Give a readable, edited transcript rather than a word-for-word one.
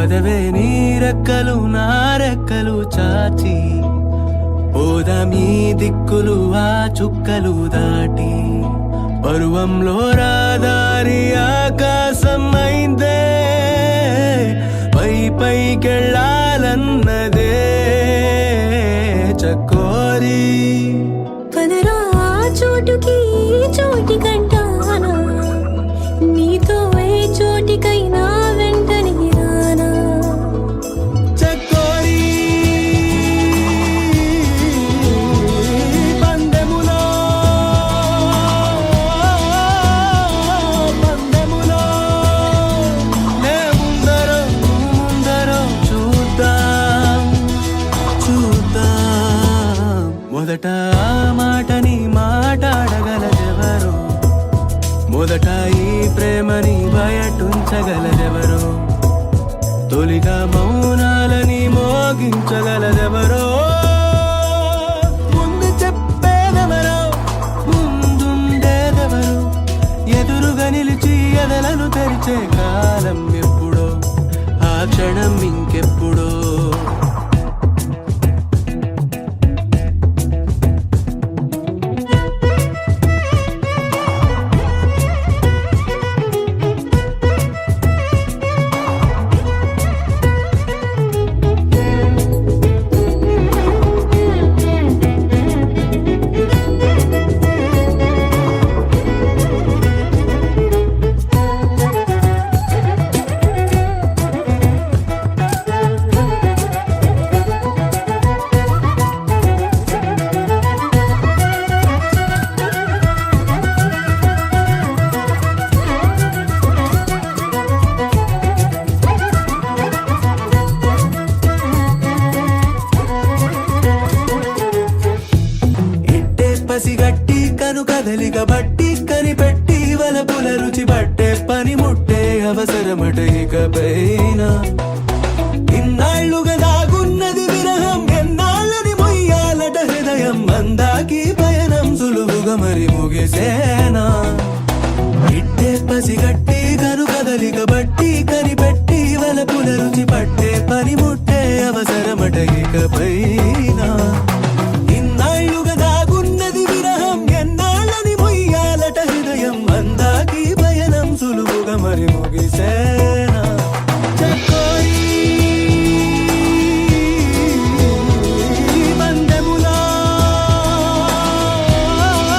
పదవే నీ రెక్కలు నా రెక్కలు చాచి పోదమీ దిక్కులు ఆ చుక్కలు దాటి పరువంలో రాదారి ఆకాశం అయిందే పై పైకెళ్ళాలన్నదే చకోరి పదరా చోటుకి చోటి కంటానా నీతో ఏ చోటికైనా వెంటనే రానా చకోరి పందెములో నే ముందరో చూద్దాం మొదట ఆ మాటని మాట్లాడగలదెవరో మొదట ఈ ప్రేమని బయటుంచగలదెవరో తొలిగా మౌనాలని మోగించగలదెవరో ముందు చెప్పేదెవరో ముందుండేదెవరో ఎదురుగా నిలిచి ఎదలను తెరిచే కాలం ఎప్పుడో ఆ క్షణం ఇంకెప్పుడో పసిగట్టి కను కదలిక బట్టి కనిపెట్టి వలపుల రుచి పట్టే పని ముట్టే అవసరమట ఇకపైన ఇన్నాళ్లుగా దాగున్నది విరహం ఎన్నాళ్ళని మొయ్యాలట హృదయం అందాకి పయనం సులువుగా మరి ముగిసేనా ఇట్టే పసిగట్టి కను కదలిక బట్టి కనిపెట్టి వలపుల రుచి పట్టే పని ముట్టే అవసరమట ఇకపైన